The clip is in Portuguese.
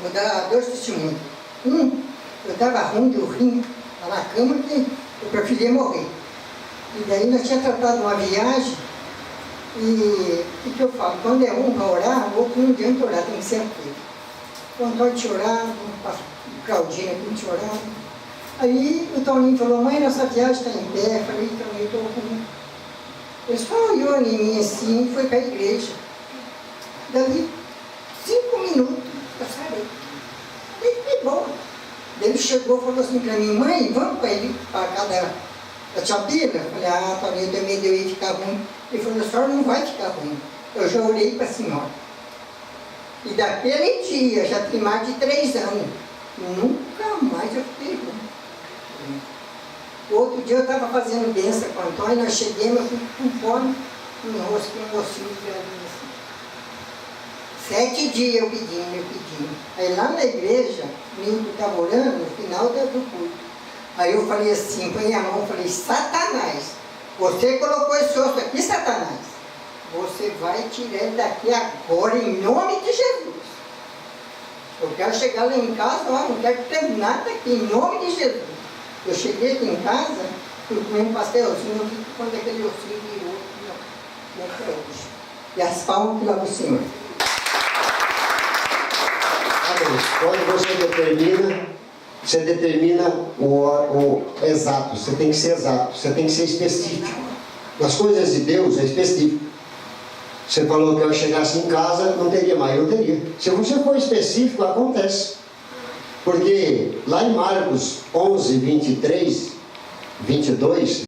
vou dar dois testemunhos. Um, eu estava ruim do rim, estava na cama, que eu preferia morrer. E daí nós tínhamos tratado uma viagem, e o que eu falo? Quando é um para orar, o outro não adianta orar, tem que ser aquele. Vontade de chorar, o Claudinho aqui de chorar. Aí o Toninho falou, mãe, nossa viagem está em pé. Eu falei, Toninho, estou com... Ele só olhou em mim assim e foi para a igreja. Dali 5 minutos, eu saí. E bom. Ele chegou e falou assim para mim, mãe, vamos para a casa da tia Bíblia? Eu falei, ah, Toninho, eu tenho medo de eu ir ficar ruim. Ele falou, a senhora não vai ficar ruim. Eu já olhei para a senhora. E daquele dia, já tem mais de 3 anos, nunca mais eu fiquei ruim. Outro dia eu estava fazendo bênção com o Antônio, nós chegamos, eu fui com fome, no rosto, com um mocinho de assim. 7 dias eu pedindo. Aí lá na igreja, o menino estava orando, no final do culto. Aí eu falei assim, põe a mão, falei, Satanás, você colocou esse osso aqui, Satanás. Você vai tirar ele daqui agora, em nome de Jesus. Eu quero chegar lá em casa, ó, não quero ter nada aqui, em nome de Jesus. Eu cheguei aqui em casa, fui comer um pastelzinho, vi quando aquele ossinho virou, não é hoje. E as palmas lá do Senhor. Quando você determina o exato, você tem que ser exato, você tem que ser específico. Nas coisas de Deus é específico. Você falou que eu chegasse em casa, não teria mais, eu teria. Se você for específico, acontece. Porque lá em Marcos 11, 23, 22,